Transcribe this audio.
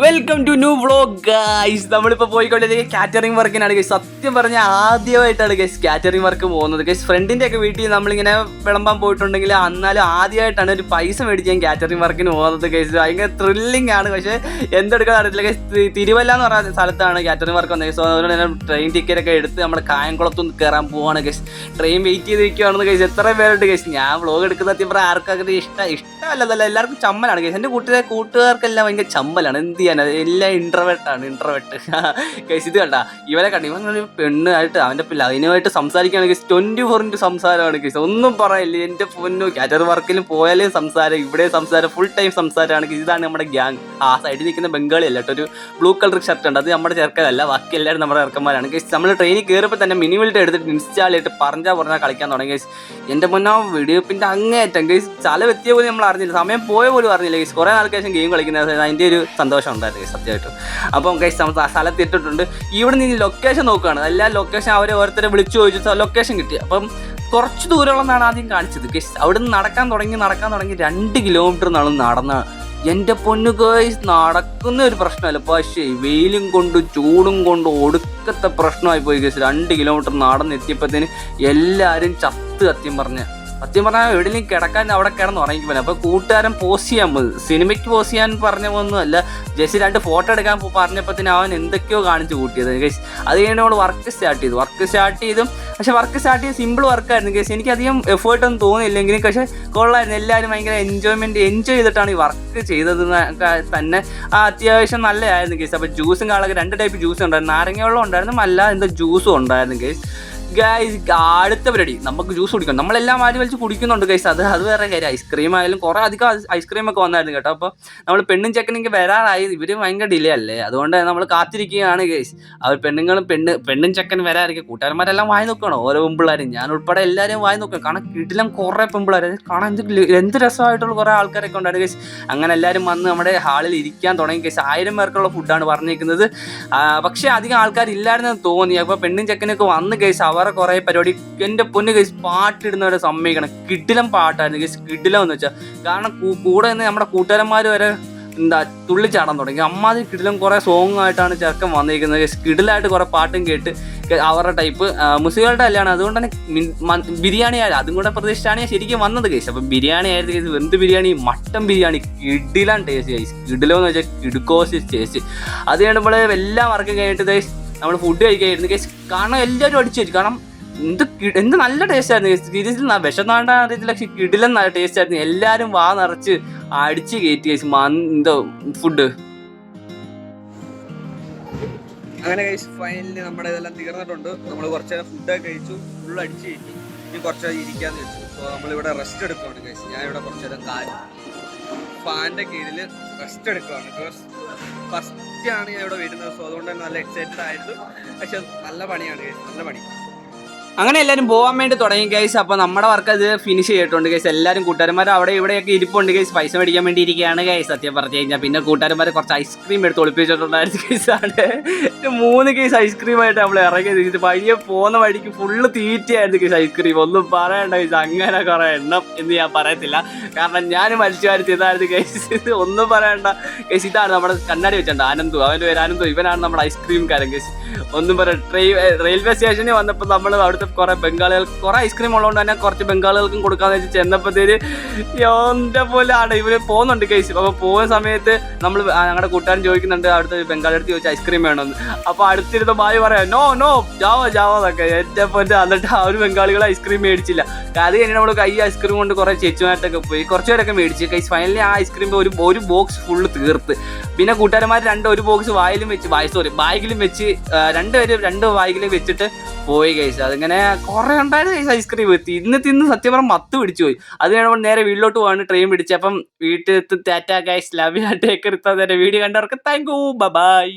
Welcome to new vlog guys. നമ്മളിപ്പോൾ പോയിക്കൊണ്ടിരിക്കുന്നത് catering വർക്കിനാണ് ഗൈസ്. സത്യം പറഞ്ഞാൽ ആദ്യമായിട്ടാണ് ഗൈസ് കാറ്ററിംഗ് വർക്ക് പോകുന്നത് ഗൈസ്. ഫ്രണ്ടിൻ്റെ ഒക്കെ വീട്ടിൽ നമ്മളിങ്ങനെ വിളമ്പാൻ പോയിട്ടുണ്ടെങ്കിൽ എന്നാലും ആദ്യമായിട്ടാണ് ഒരു പൈസ മേടിച്ച് ഞാൻ കാറ്ററിംഗ് വർക്കിന് പോകുന്നത് ഗൈസ്. ഭയങ്കര ത്രില്ലിംഗ് ആണ്. പക്ഷേ എന്തെടുക്കാൻ അറിയത്തില്ല ഗൈസ്. തിരുവല്ല എന്ന് പറയുന്ന സ്ഥലത്താണ് കാറ്ററിംഗ് വർക്ക് വന്നത് ഗൈസ്. അതുകൊണ്ട് തന്നെ ട്രെയിൻ ടിക്കറ്റ് ഒക്കെ എടുത്ത് നമ്മുടെ കായംകുളത്തുനിന്ന് കയറാൻ പോവാണ് ഗൈസ്. ട്രെയിൻ വെയിറ്റ് ചെയ്തിരിക്കുകയാണെന്ന് ഗൈസ്. എത്ര പേരുണ്ട് ഗൈസ്. ഞാൻ വ്ളോഗ് എടുക്കുന്ന സത്യം പറഞ്ഞാൽ ആർക്കൊക്കെ ഇഷ്ടമല്ലതല്ല, എല്ലാവർക്കും ചമ്മലാണ് ഗൈസ്. എൻ്റെ കൂട്ടുകാർക്കെല്ലാം ഭയങ്കര ചമ്മലാണ്. എന്ത് എല്ലാം ഇൻട്രവെർട്ടാണ്. കേസ് ഇത് കണ്ട ഇവരെ കണ്ട ഇവൻ പെണ്ണായിട്ട് അവൻ്റെ അതിനുമായിട്ട് സംസാരിക്കുകയാണ് കേസ്. 24 സംസാരമാണ് കേസ്. ഒന്നും പറയില്ല എൻ്റെ പൊന്നു. കാറ്ററിംഗ് വർക്കിലും പോയാലും സംസാരം, ഇവിടെ സംസാരം, ഫുൾ ടൈം സംസാരമാണ്. ഇതാണ് നമ്മുടെ ഗ്യാങ്. ആ സൈഡിൽ നിൽക്കുന്ന ബംഗാളി അല്ല കേട്ടോ. ഒരു ബ്ലൂ കളർ ഷർട്ട് ഉണ്ട്, അത് നമ്മുടെ ചെറുക്കല്ല. ബാക്കി എല്ലാവരും നമ്മുടെ ചെറുക്കന്മാരാണ് കേസ്. നമ്മൾ ട്രെയിനിൽ കയറിയപ്പോൾ തന്നെ മിനിമിലിട്ട് എടുത്തിട്ട് ഇൻസ്റ്റാൾ ചെയ്തിട്ട് പറഞ്ഞാൽ കളിക്കാൻ തുടങ്ങി കേസ്. എൻ്റെ പൊന്നോ വെടിവെപ്പിൻ്റെ അങ്ങേയറ്റം കേസ്. സ്ഥലം എത്തിയ പോലും നമ്മൾ അറിഞ്ഞില്ല, സമയം പോയ പോലും അറിഞ്ഞില്ല കേസ്. കുറേ നാൾക്ക് ശേഷം ഗെയിം കളിക്കുന്നത് അതിൻ്റെ ഒരു സന്തോഷം ഉണ്ടായിരുന്നു സത്യമായിട്ടും. അപ്പം ഗൈസ് നമ്മൾ സ്ഥലത്ത് ഇട്ടിട്ടുണ്ട്. ഇവിടെ നിന്ന് ലൊക്കേഷൻ നോക്കുകയാണ്. എല്ലാ ലൊക്കേഷൻ അവരെ ഓരോരുത്തരെ വിളിച്ചു ചോദിച്ചു ലൊക്കേഷൻ കിട്ടി. അപ്പം കുറച്ച് ദൂരമുള്ളതാണ് ആദ്യം കാണിച്ചത് ഗൈസ്. അവിടെ നിന്ന് നടക്കാൻ തുടങ്ങി 2 കിലോമീറ്റർ നടന്ന എൻ്റെ പൊന്നു ഗൈസ്. നടക്കുന്ന ഒരു പ്രശ്നമല്ല, പക്ഷേ വെയിലും കൊണ്ട് ചൂടും കൊണ്ട് ഒടുക്കത്തെ പ്രശ്നമായി പോയി ഗൈസ്. 2 കിലോമീറ്റർ നടന്നെത്തിയപ്പോഴത്തേന് എല്ലാവരും സത്യം പറഞ്ഞാൽ എവിടെയെങ്കിലും കിടക്കാൻ അവിടെ കിടന്ന് ഉറങ്ങിക്ക് പോലെ. അപ്പോൾ കൂട്ടുകാരൻ പോസ്റ്റ് ചെയ്യാൻ പോയി, സിനിമയ്ക്ക് പോസ്റ്റ് ചെയ്യാൻ പറഞ്ഞൊന്നുമല്ല, ജസ്റ്റ് 2 ഫോട്ടോ എടുക്കാൻ പറഞ്ഞപ്പോഴത്തേന് അവൻ എന്തൊക്കെയോ കാണിച്ച് കൂട്ടിയത് ഗൈസ്. അത് കഴിഞ്ഞ് നമ്മൾ വർക്ക് സ്റ്റാർട്ട് ചെയ്തു. പക്ഷേ വർക്ക് സ്റ്റാർട്ട് ചെയ്ത് സിമ്പിൾ വർക്കായിരുന്നു ഗൈസ്. എനിക്കധികം എഫേർട്ടൊന്നും തോന്നിയില്ലെങ്കിലും പക്ഷേ കൊള്ളായിരുന്നു. എല്ലാവരും ഭയങ്കര എൻജോയ് ചെയ്തിട്ടാണ് ഈ വർക്ക് ചെയ്തത് തന്നെ. അത്യാവശ്യം നല്ലതായിരുന്നു ഗൈസ്. അപ്പോൾ ജ്യൂസും കാളൊക്കെ 2 ടൈപ്പ് ജ്യൂസ് ഉണ്ടായിരുന്നു. നാരങ്ങ വെള്ളം ഉണ്ടായിരുന്നു, അല്ല എന്തോ ജ്യൂസും ഉണ്ടായിരുന്നു ഗൈസ്. അടുത്ത പരിപാടി നമുക്ക് ജ്യൂസ് കുടിക്കണം. നമ്മളെല്ലാം വാരി വലിച്ച് കുടിക്കുന്നുണ്ട് ഗൈസ്. അത് വേറെ കാര്യം. ഐസ്ക്രീം ആയാലും കുറേ അധികം ഐസ്ക്രീമൊക്കെ വന്നായിരുന്നു കേട്ടോ. അപ്പോൾ നമ്മൾ പെണ്ണും ചെക്കനെങ്കിൽ വരാറായി. ഇവർ ഭയങ്കര ഡിലേ അല്ലേ, അതുകൊണ്ട് നമ്മൾ കാത്തിരിക്കുകയാണ് ഗൈസ്. അവർ പെണ്ണും ചെക്കൻ വരാതിരിക്കും. കൂട്ടുകാരന്മാരെല്ലാം വായി നോക്കണം, ഓരോ പെമ്പിള്ളാരും ഞാൻ ഉൾപ്പെടെ എല്ലാവരും വായി നോക്കണം. കാരണം കിടിലം കുറേ പെമ്പിള്ളാർ കാണാൻ എന്ത് രസമായിട്ടുള്ള കുറേ ആൾക്കാരൊക്കെ ഉണ്ടായിരുന്നു ഗൈസ്. അങ്ങനെ എല്ലാവരും വന്ന് നമ്മുടെ ഹാളിൽ ഇരിക്കാൻ തുടങ്ങി ഗൈസ്. 1000 പേർക്കുള്ള ഫുഡാണ് പറഞ്ഞിരിക്കുന്നത്. പക്ഷേ അധികം ആൾക്കാരില്ലായിരുന്നെന്ന് തോന്നി. അപ്പോൾ പെണ്ണും ചെക്കനൊക്കെ വന്ന് ഗൈസ്. അവരെ കുറേ പരിപാടി എൻ്റെ പൊന്ന് ഗൈസ്. പാട്ടിടുന്നവരെ സമ്മതിക്കണം. കിടിലം പാട്ടായിരുന്നു ഗൈസ്. കിടിലം എന്ന് വെച്ചാൽ കാരണം കൂടെ നിന്ന് നമ്മുടെ കൂട്ടുകാരന്മാർ വരെ തുള്ളിച്ചാടാൻ തുടങ്ങി. അമ്മാതിരി കിടിലം കുറേ സോങ് ആയിട്ടാണ് ചെറുക്കൻ വന്നിരിക്കുന്നത് ഗൈസ്. കിടിലായിട്ട് കുറേ പാട്ടും കേട്ട് അവരുടെ ടൈപ്പ് മുസ്ലിങ്ങളുടെ കല്യാണം. അതുകൊണ്ട് തന്നെ ബിരിയാണി ആയാലും അതും കൂടെ പ്രതീക്ഷിച്ചാണ് ഞാൻ ശരിക്കും വന്നത് ഗൈസ്. അപ്പം ബിരിയാണി ആയിരുന്നു ഗൈസ്. വെന്ത് ബിരിയാണി, മട്ടൻ ബിരിയാണി, കിടിലാണ് ടേസ്റ്റ് ഗൈസ്. കിടിലോ എന്ന് വെച്ചാൽ കിടുക്കോസ് ടേസ്റ്റ്. അത് കഴിയുമ്പോൾ എല്ലാം വർക്കും കഴിഞ്ഞിട്ട് ഗൈസ് നമ്മൾ ഫുഡ് കഴിക്കായിരുന്നു ഗൈസ്. കാരണം എല്ലാവരും അടിച്ചു വരും. കാരണം എന്ത് നല്ല ടേസ്റ്റ് ആയിരുന്നു ഗൈസ്. സീരിയസ്ലി വിശന്നാണ്ടാൻ അറിയത്തില്ല, പക്ഷെ കിടിലം നല്ല ടേസ്റ്റ് ആയിരുന്നു. എല്ലാവരും വാ നിറച്ച് അടിച്ച് കയറ്റി ഗൈസ് എന്തോ ഫുഡ്. അങ്ങനെ ഗൈസ് ഫൈനലി നമ്മുടെ ഇതെല്ലാം തീർന്നിട്ടുണ്ട്. നമ്മൾ കുറച്ച് നേരം ഫുഡൊക്കെ കഴിച്ചു, ഫുൾ അടിച്ച് കയറ്റി. ഇനി കുറച്ച് നേരം ഇരിക്കാന്ന് വെച്ചു. സോ നമ്മളിവിടെ റെസ്റ്റ് എടുക്കുകയാണ് ഗൈസ്. ഞാനിവിടെ കുറച്ച് നേരം ഫാൻ്റെ കീഴിൽ റെസ്റ്റ് എടുക്കുകയാണ്. ബിക്കോസ് ഫസ്റ്റ് ആണ് ഞാൻ ഇവിടെ വരുന്നത്. സോ അതുകൊണ്ട് തന്നെ നല്ല എക്സൈറ്റഡ് ആയിരുന്നു. പക്ഷെ നല്ല പണിയാണ് ഗൈസ്, നല്ല പണി. അങ്ങനെ എല്ലാവരും പോകാൻ വേണ്ടി തുടങ്ങി ഗൈസ്. അപ്പോൾ നമ്മുടെ വർക്ക് അത് ഫിനിഷ് ചെയ്തിട്ടുണ്ട് ഗൈസ്. എല്ലാവരും കൂട്ടുകാരന്മാർ അവിടെ ഇവിടെയൊക്കെ ഇരിപ്പുണ്ട് ഗൈസ്. പൈസ മേടിക്കാൻ വേണ്ടി ഇരിക്കുകയാണ് ഗൈസ്. സത്യം പറഞ്ഞു കഴിഞ്ഞാൽ പിന്നെ കൂട്ടുകാരന്മാർ കുറച്ച് ഐസ്ക്രീം എടുത്ത് ഒളിപ്പിച്ചിട്ടുണ്ടായിരുന്നു ഗൈസാണ്. 3 കേസ് ഐസ്ക്രീമായിട്ട് നമ്മൾ ഇറങ്ങിയത്. വഴിയെ പോകുന്ന വഴിക്ക് ഫുള്ള് തീറ്റയായിരുന്നു ഗൈസ് ഐസ്ക്രീം. ഒന്നും പറയണ്ട ഗൈസ്. അങ്ങനെ കുറേ എണ്ണം എന്ന് ഞാൻ പറയത്തില്ല, കാരണം ഞാൻ മരിച്ചു വാരി ചെയ്തായിരുന്നു ഗൈസ്. ഒന്നും പറയണ്ട ഗൈസ്. ഇതാണ് നമ്മുടെ കണ്ണാടി വെച്ചിട്ടുണ്ട് ആനന്ദു, അവൻ്റെ പേര് ആനന്ദു. ഇവനാണ് നമ്മുടെ ഐസ്ക്രീംകാരൻ ഗൈസ്. ഒന്നും പറയാം. റെയിൽവേ സ്റ്റേഷനിൽ വന്നപ്പോൾ നമ്മൾ അവിടുത്തെ കുറേ ഐസ്ക്രീം ഉള്ളതുകൊണ്ട് തന്നെ കുറച്ച് ബംഗാളികൾക്കും കൊടുക്കാന്ന് വെച്ച് ചെന്നപ്പോഴത്തേന് എൻ്റെ പോലെ ആണ് ഇവര് പോകുന്നുണ്ട് ഗൈസ്. അപ്പോൾ പോകുന്ന സമയത്ത് നമ്മൾ ഞങ്ങളുടെ കൂട്ടുകാരൻ ചോദിക്കുന്നുണ്ട്, അവിടുത്തെ ബംഗാളി അടുത്ത് ചോദിച്ചാൽ ഐസ്ക്രീം വേണമെന്ന്. അപ്പോൾ അടുത്തിരുന്ന ബായി പറയാം നോ ജാവോ എന്നൊക്കെ. എൻ്റെ പോലെ എന്നിട്ട് ആ ഒരു ബംഗാളികൾ ഐസ്ക്രീം മേടിച്ചില്ല. അത് കഴിഞ്ഞ് നമ്മൾ കൈ ഐസ്ക്രീം കൊണ്ട് കുറേ ചേച്ചിമാരത്തൊക്കെ പോയി കുറച്ച് പേരൊക്കെ മേടിച്ച് ഗൈസ്. ഫൈനലി ആ ഐസ്ക്രീം ഒരു ബോക്സ് ഫുള്ള് തീർത്ത്. പിന്നെ കൂട്ടുകാരന്മാർ ഒരു ബോക്സ് ബാഗിലും വെച്ച് 2 ബാഗിലും വെച്ചിട്ട് പോയി ഗൈസ്. അതിങ്ങനെ കുറേ ഉണ്ടായിരുന്നു ഗൈസ് ഐസ്ക്രീം. തിന്ന് സത്യം പറഞ്ഞാൽ മത്ത് പിടിച്ചു പോയി. അത് കഴിയുമ്പോൾ നേരെ വീട്ടിലോട്ട് പോകാണ് ട്രെയിൻ പിടിച്ച്. അപ്പം വീട്ടിൽ ടാറ്റാ guys, love you, take care. Video കണ്ടവർക്ക് താങ്ക് യു, ബൈ.